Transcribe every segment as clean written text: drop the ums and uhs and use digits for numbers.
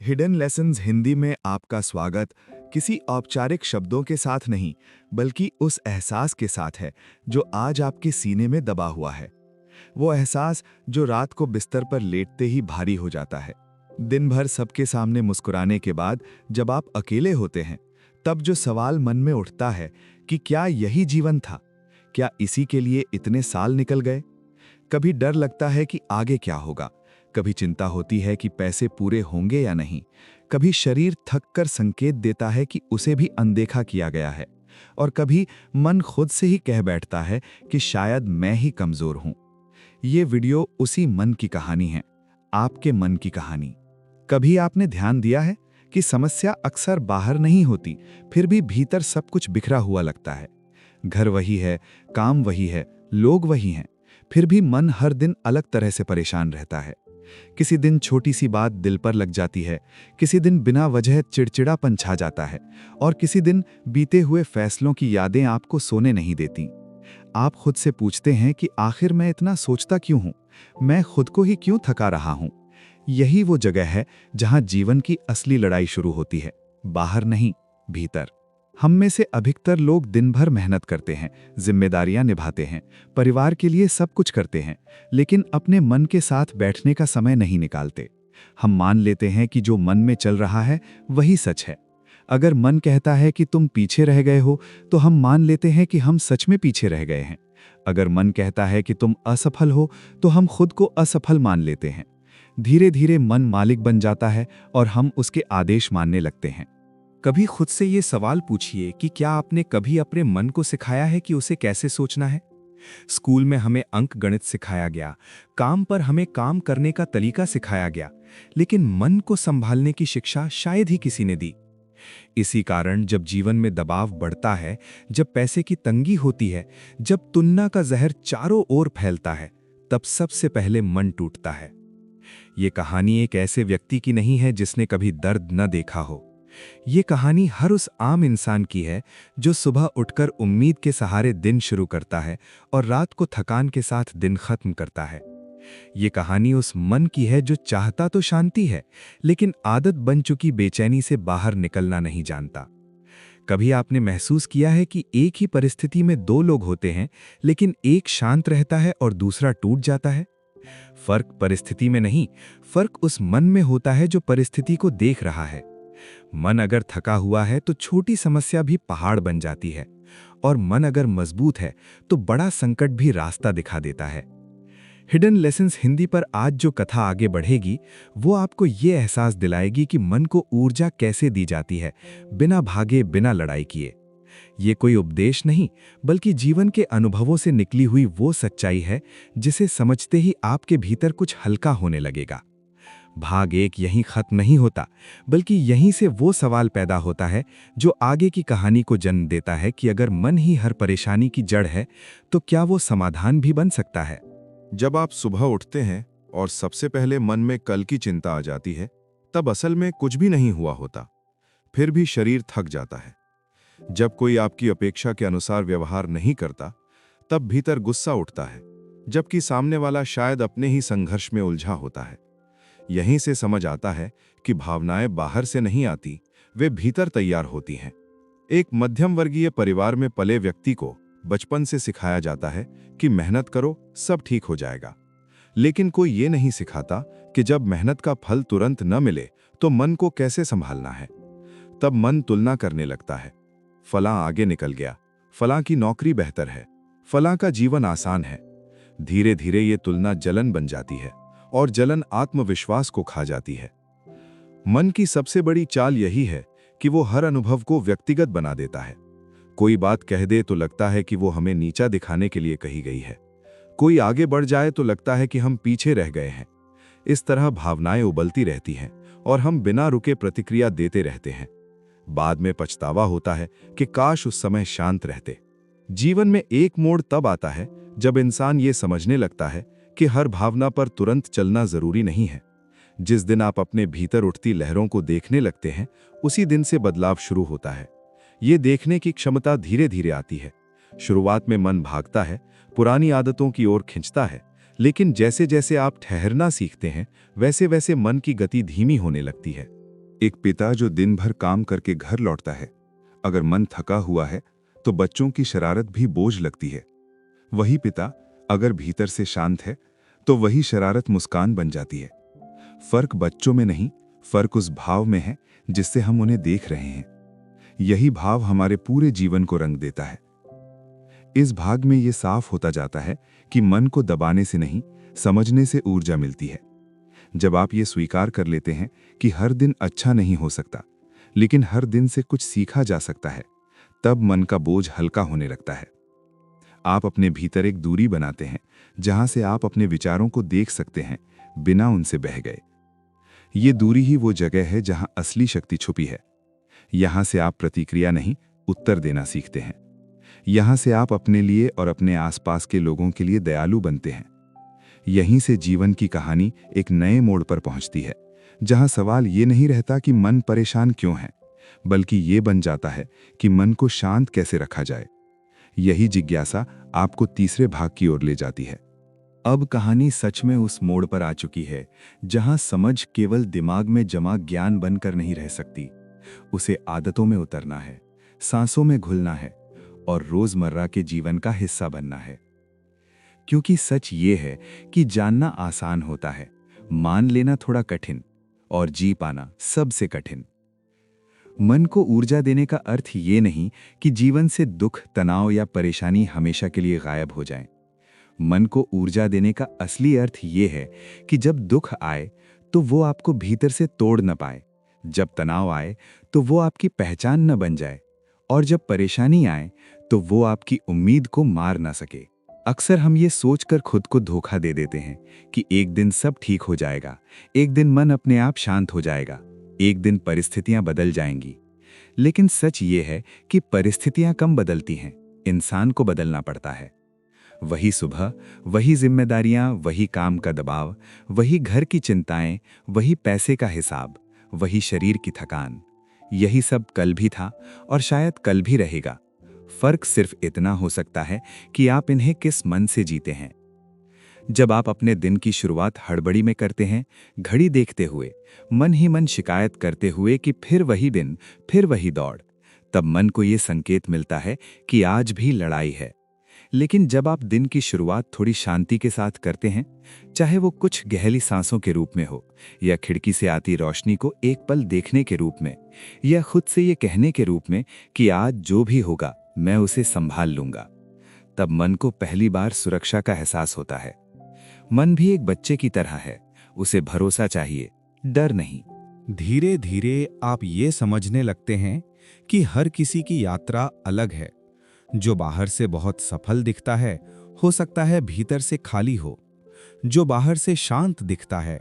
Hidden lessons Hindi में आपका स्वागत किसी औपचारिक शब्दों के साथ नहीं, बल्कि उस एहसास के साथ है जो आज आपके सीने में दबा हुआ है। वो एहसास जो रात को बिस्तर पर लेटते ही भारी हो जाता है। दिन भर सबके सामने मुस्कुराने के बाद जब आप अकेले होते हैं, तब जो सवाल मन में उठता है कि क्या यही जीवन था? क्या इसी के लिए इतने साल निकल गए? कभी डर लगता है कि आगे क्या होगा, कभी चिंता होती है कि पैसे पूरे होंगे या नहीं, कभी शरीर थक कर संकेत देता है कि उसे भी अनदेखा किया गया है, और कभी मन खुद से ही कह बैठता है कि शायद मैं ही कमजोर हूं। ये वीडियो उसी मन की कहानी है, आपके मन की कहानी। कभी आपने ध्यान दिया है कि समस्या अक्सर बाहर नहीं होती, फिर भी भीतर सब कुछ बिखरा हुआ लगता है। घर वही है, काम वही है, लोग वही हैं, फिर भी मन हर दिन अलग तरह से परेशान रहता है। किसी दिन छोटी सी बात दिल पर लग जाती है, किसी दिन बिना वजह चिड़चिड़ापन छा जाता है, और किसी दिन बीते हुए फैसलों की यादें आपको सोने नहीं देती। आप खुद से पूछते हैं कि आखिर मैं इतना सोचता क्यों हूं, मैं खुद को ही क्यों थका रहा हूं। यही वो जगह है जहां जीवन की असली लड़ाई शुरू होती है, बाहर नहीं, भीतर। हम में से अधिकतर लोग दिन भर मेहनत करते हैं, जिम्मेदारियां निभाते हैं, परिवार के लिए सब कुछ करते हैं, लेकिन अपने मन के साथ बैठने का समय नहीं निकालते। हम मान लेते हैं कि जो मन में चल रहा है वही सच है। अगर मन कहता है कि तुम पीछे रह गए हो, तो हम मान लेते हैं कि हम सच में पीछे रह गए हैं। अगर मन कहता है कि तुम असफल हो, तो हम खुद को असफल मान लेते हैं। धीरे धीरे मन मालिक बन जाता है और हम उसके आदेश मानने लगते हैं। कभी खुद से ये सवाल पूछिए कि क्या आपने कभी अपने मन को सिखाया है कि उसे कैसे सोचना है? स्कूल में हमें अंक गणित सिखाया गया, काम पर हमें काम करने का तरीका सिखाया गया, लेकिन मन को संभालने की शिक्षा शायद ही किसी ने दी। इसी कारण जब जीवन में दबाव बढ़ता है, जब पैसे की तंगी होती है, जब तुलना का जहर चारों ओर फैलता है, तब सबसे पहले मन टूटता है। ये कहानी एक ऐसे व्यक्ति की नहीं है जिसने कभी दर्द न देखा हो। ये कहानी हर उस आम इंसान की है जो सुबह उठकर उम्मीद के सहारे दिन शुरू करता है और रात को थकान के साथ दिन खत्म करता है। ये कहानी उस मन की है जो चाहता तो शांति है, लेकिन आदत बन चुकी बेचैनी से बाहर निकलना नहीं जानता। कभी आपने महसूस किया है कि एक ही परिस्थिति में दो लोग होते हैं, लेकिन एक शांत रहता है और दूसरा टूट जाता है? फर्क परिस्थिति में नहीं, फर्क उस मन में होता है जो परिस्थिति को देख रहा है। मन अगर थका हुआ है तो छोटी समस्या भी पहाड़ बन जाती है, और मन अगर मजबूत है तो बड़ा संकट भी रास्ता दिखा देता है। हिडन लेसन्स हिंदी पर आज जो कथा आगे बढ़ेगी, वो आपको ये एहसास दिलाएगी कि मन को ऊर्जा कैसे दी जाती है, बिना भागे, बिना लड़ाई किए। ये कोई उपदेश नहीं, बल्कि जीवन के अनुभवों से निकली हुई वो सच्चाई है जिसे समझते ही आपके भीतर कुछ हल्का होने लगेगा। भाग एक यहीं खत्म नहीं होता, बल्कि यहीं से वो सवाल पैदा होता है जो आगे की कहानी को जन्म देता है कि अगर मन ही हर परेशानी की जड़ है, तो क्या वो समाधान भी बन सकता है? जब आप सुबह उठते हैं और सबसे पहले मन में कल की चिंता आ जाती है, तब असल में कुछ भी नहीं हुआ होता, फिर भी शरीर थक जाता है। जब कोई आपकी अपेक्षा के अनुसार व्यवहार नहीं करता, तब भीतर गुस्सा उठता है, जबकि सामने वाला शायद अपने ही संघर्ष में उलझा होता है। यहीं से समझ आता है कि भावनाएं बाहर से नहीं आती, वे भीतर तैयार होती हैं। एक मध्यम वर्गीय परिवार में पले व्यक्ति को बचपन से सिखाया जाता है कि मेहनत करो, सब ठीक हो जाएगा। लेकिन कोई ये नहीं सिखाता कि जब मेहनत का फल तुरंत न मिले तो मन को कैसे संभालना है। तब मन तुलना करने लगता है, फलां आगे निकल गया, फलां की नौकरी बेहतर है, फलां का जीवन आसान है। धीरे धीरे ये तुलना जलन बन जाती है, और जलन आत्मविश्वास को खा जाती है। मन की सबसे बड़ी चाल यही है कि वो हर अनुभव को व्यक्तिगत बना देता है। कोई बात कह दे तो लगता है कि वो हमें नीचा दिखाने के लिए कही गई है। कोई आगे बढ़ जाए तो लगता है कि हम पीछे रह गए हैं। इस तरह भावनाएं उबलती रहती हैं और हम बिना रुके प्रतिक्रिया देते रहते हैं। बाद में पछतावा होता है कि काश उस समय शांत रहते। जीवन में एक मोड़ तब आता है जब इंसान ये समझने लगता है कि हर भावना पर तुरंत चलना जरूरी नहीं है। जिस दिन आप अपने भीतर उठती लहरों को देखने लगते हैं, उसी दिन से बदलाव शुरू होता है। ये देखने की क्षमता धीरे धीरे आती है। शुरुआत में मन भागता है, पुरानी आदतों की ओर खिंचता है, लेकिन जैसे जैसे आप ठहरना सीखते हैं, वैसे वैसे मन की गति धीमी होने लगती है। एक पिता जो दिन भर काम करके घर लौटता है, अगर मन थका हुआ है तो बच्चों की शरारत भी बोझ लगती है। वही पिता अगर भीतर से शांत है तो वही शरारत मुस्कान बन जाती है। फर्क बच्चों में नहीं, फर्क उस भाव में है जिससे हम उन्हें देख रहे हैं। यही भाव हमारे पूरे जीवन को रंग देता है। इस भाग में यह साफ होता जाता है कि मन को दबाने से नहीं, समझने से ऊर्जा मिलती है। जब आप ये स्वीकार कर लेते हैं कि हर दिन अच्छा नहीं हो सकता, लेकिन हर दिन से कुछ सीखा जा सकता है, तब मन का बोझ हल्का होने लगता है। आप अपने भीतर एक दूरी बनाते हैं जहां से आप अपने विचारों को देख सकते हैं बिना उनसे बह गए। ये दूरी ही वो जगह है जहां असली शक्ति छुपी है। यहां से आप प्रतिक्रिया नहीं, उत्तर देना सीखते हैं। यहां से आप अपने लिए और अपने आसपास के लोगों के लिए दयालु बनते हैं। यहीं से जीवन की कहानी एक नए मोड़ पर पहुंचती है, जहां सवाल ये नहीं रहता कि मन परेशान क्यों है, बल्कि ये बन जाता है कि मन को शांत कैसे रखा जाए। यही जिज्ञासा आपको तीसरे भाग की ओर ले जाती है। अब कहानी सच में उस मोड़ पर आ चुकी है जहां समझ केवल दिमाग में जमा ज्ञान बनकर नहीं रह सकती। उसे आदतों में उतरना है, सांसों में घुलना है और रोजमर्रा के जीवन का हिस्सा बनना है। क्योंकि सच ये है कि जानना आसान होता है, मान लेना थोड़ा कठिन, और जी पाना सबसे कठिन। मन को ऊर्जा देने का अर्थ ये नहीं कि जीवन से दुख, तनाव या परेशानी हमेशा के लिए गायब हो जाएं। मन को ऊर्जा देने का असली अर्थ ये है कि जब दुख आए तो वो आपको भीतर से तोड़ न पाए, जब तनाव आए तो वो आपकी पहचान न बन जाए, और जब परेशानी आए तो वो आपकी उम्मीद को मार ना सके। अक्सर हम ये सोचकर खुद को धोखा दे देते हैं कि एक दिन सब ठीक हो जाएगा, एक दिन मन अपने आप शांत हो जाएगा, एक दिन परिस्थितियां बदल जाएंगी। लेकिन सच ये है कि परिस्थितियां कम बदलती हैं, इंसान को बदलना पड़ता है। वही सुबह, वही जिम्मेदारियां, वही काम का दबाव, वही घर की चिंताएं, वही पैसे का हिसाब, वही शरीर की थकान। यही सब कल भी था और शायद कल भी रहेगा। फर्क सिर्फ इतना हो सकता है कि आप इन्हें किस मन से जीते हैं। जब आप अपने दिन की शुरुआत हड़बड़ी में करते हैं, घड़ी देखते हुए, मन ही मन शिकायत करते हुए कि फिर वही दिन, फिर वही दौड़, तब मन को ये संकेत मिलता है कि आज भी लड़ाई है। लेकिन जब आप दिन की शुरुआत थोड़ी शांति के साथ करते हैं, चाहे वो कुछ गहरी सांसों के रूप में हो, या खिड़की से आती रोशनी को एक पल देखने के रूप में, या खुद से ये कहने के रूप में कि आज जो भी होगा मैं उसे संभाल लूंगा, तब मन को पहली बार सुरक्षा का एहसास होता है। मन भी एक बच्चे की तरह है, उसे भरोसा चाहिए, डर नहीं। धीरे धीरे आप ये समझने लगते हैं कि हर किसी की यात्रा अलग है। जो बाहर से बहुत सफल दिखता है, हो सकता है भीतर से खाली हो। जो बाहर से शांत दिखता है,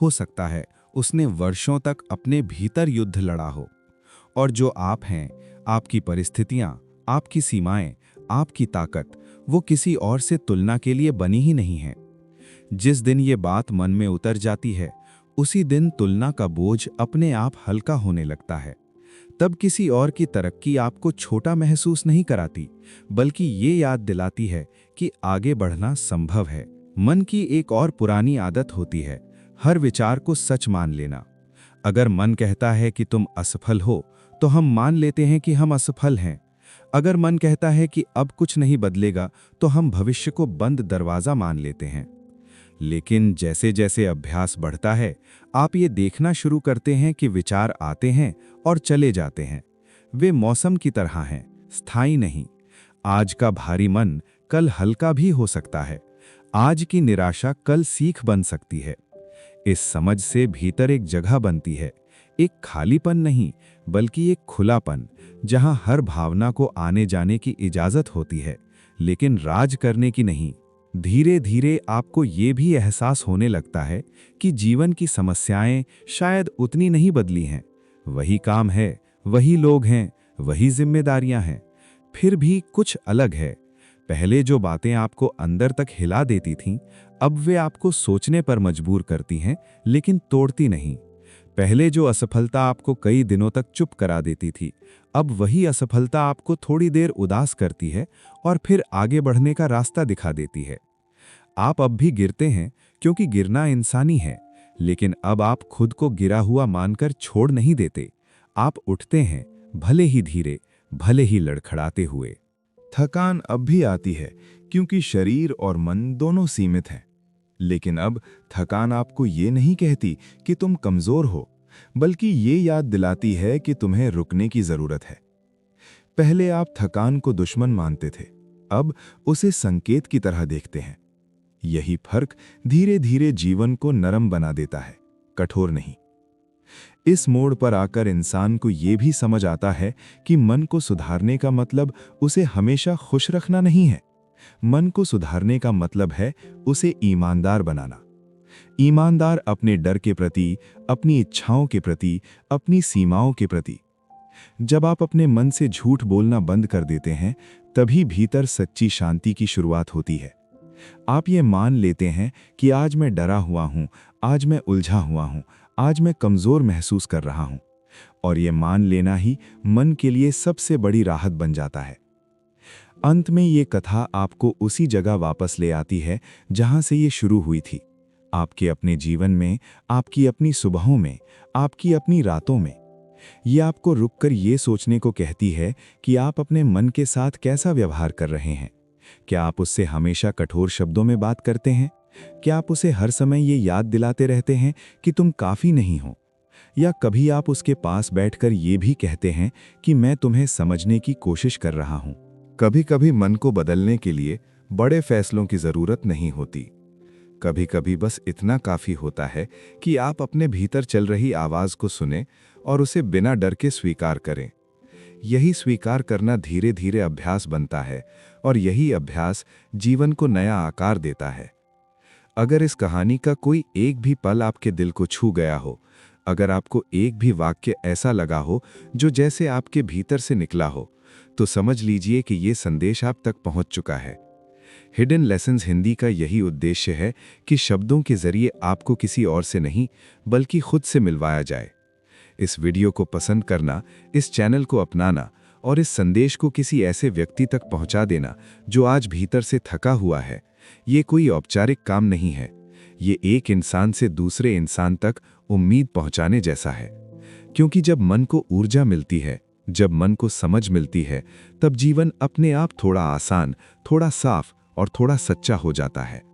हो सकता है उसने वर्षों तक अपने भीतर युद्ध लड़ा हो। और जो आप हैं, आपकी परिस्थितियां, आपकी सीमाएं, आपकी ताकत, वो किसी और से तुलना के लिए बनी ही नहीं है। जिस दिन ये बात मन में उतर जाती है, उसी दिन तुलना का बोझ अपने आप हल्का होने लगता है। तब किसी और की तरक्की आपको छोटा महसूस नहीं कराती, बल्कि ये याद दिलाती है कि आगे बढ़ना संभव है। मन की एक और पुरानी आदत होती है, हर विचार को सच मान लेना। अगर मन कहता है कि तुम असफल हो, तो हम मान लेते हैं कि हम असफल हैं। अगर मन कहता है कि अब कुछ नहीं बदलेगा, तो हम भविष्य को बंद दरवाजा मान लेते हैं। लेकिन जैसे जैसे अभ्यास बढ़ता है, आप ये देखना शुरू करते हैं कि विचार आते हैं और चले जाते हैं। वे मौसम की तरह हैं, स्थायी नहीं। आज का भारी मन कल हल्का भी हो सकता है। आज की निराशा कल सीख बन सकती है। इस समझ से भीतर एक जगह बनती है, एक खालीपन नहीं, बल्कि एक खुलापन, जहां हर भावना को आने जाने की इजाजत होती है, लेकिन राज करने की नहीं। धीरे धीरे आपको ये भी एहसास होने लगता है कि जीवन की समस्याएं शायद उतनी नहीं बदली हैं। वही काम है, वही लोग हैं, वही जिम्मेदारियां हैं, फिर भी कुछ अलग है। पहले जो बातें आपको अंदर तक हिला देती थीं, अब वे आपको सोचने पर मजबूर करती हैं, लेकिन तोड़ती नहीं। पहले जो असफलता आपको कई दिनों तक चुप करा देती थी, अब वही असफलता आपको थोड़ी देर उदास करती है और फिर आगे बढ़ने का रास्ता दिखा देती है। आप अब भी गिरते हैं, क्योंकि गिरना इंसानी है, लेकिन अब आप खुद को गिरा हुआ मानकर छोड़ नहीं देते। आप उठते हैं, भले ही धीरे, भले ही लड़खड़ाते हुए। थकान अब भी आती है क्योंकि शरीर और मन दोनों सीमित हैं। लेकिन अब थकान आपको ये नहीं कहती कि तुम कमजोर हो, बल्कि ये याद दिलाती है कि तुम्हें रुकने की जरूरत है। पहले आप थकान को दुश्मन मानते थे, अब उसे संकेत की तरह देखते हैं। यही फर्क धीरे धीरे जीवन को नरम बना देता है, कठोर नहीं। इस मोड़ पर आकर इंसान को यह भी समझ आता है कि मन को सुधारने का मतलब उसे हमेशा खुश रखना नहीं है। मन को सुधारने का मतलब है उसे ईमानदार बनाना। ईमानदार अपने डर के प्रति, अपनी इच्छाओं के प्रति, अपनी सीमाओं के प्रति। जब आप अपने मन से झूठ बोलना बंद कर देते हैं, तभी भीतर सच्ची शांति की शुरुआत होती है। आप ये मान लेते हैं कि आज मैं डरा हुआ हूं, आज मैं उलझा हुआ हूं, आज मैं कमजोर महसूस कर रहा हूं। और ये मान लेना ही मन के लिए सबसे बड़ी राहत बन जाता है। अंत में ये कथा आपको उसी जगह वापस ले आती है जहां से ये शुरू हुई थी, आपके अपने जीवन में, आपकी अपनी सुबहों में, आपकी अपनी रातों में। ये आपको रुककर ये सोचने को कहती है कि आप अपने मन के साथ कैसा व्यवहार कर रहे हैं। क्या आप उससे हमेशा कठोर शब्दों में बात करते हैं? क्या आप उसे हर समय ये याद दिलाते रहते हैं कि तुम काफ़ी नहीं हो? या कभी आप उसके पास बैठकर ये भी कहते हैं कि मैं तुम्हें समझने की कोशिश कर रहा हूं? कभी कभी मन को बदलने के लिए बड़े फैसलों की जरूरत नहीं होती। कभी कभी बस इतना काफी होता है कि आप अपने भीतर चल रही आवाज को सुने और उसे बिना डर के स्वीकार करें। यही स्वीकार करना धीरे धीरे अभ्यास बनता है और यही अभ्यास जीवन को नया आकार देता है। अगर इस कहानी का कोई एक भी पल आपके दिल को छू गया हो, अगर आपको एक भी वाक्य ऐसा लगा हो जो जैसे आपके भीतर से निकला हो, तो समझ लीजिए कि ये संदेश आप तक पहुंच चुका है। हिडन लेसन्स हिंदी का यही उद्देश्य है कि शब्दों के जरिए आपको किसी और से नहीं, बल्कि खुद से मिलवाया जाए। इस वीडियो को पसंद करना, इस चैनल को अपनाना और इस संदेश को किसी ऐसे व्यक्ति तक पहुंचा देना जो आज भीतर से थका हुआ है, ये कोई औपचारिक काम नहीं है। ये एक इंसान से दूसरे इंसान तक उम्मीद पहुंचाने जैसा है। क्योंकि जब मन को ऊर्जा मिलती है, जब मन को समझ मिलती है, तब जीवन अपने आप थोड़ा आसान, थोड़ा साफ और थोड़ा सच्चा हो जाता है।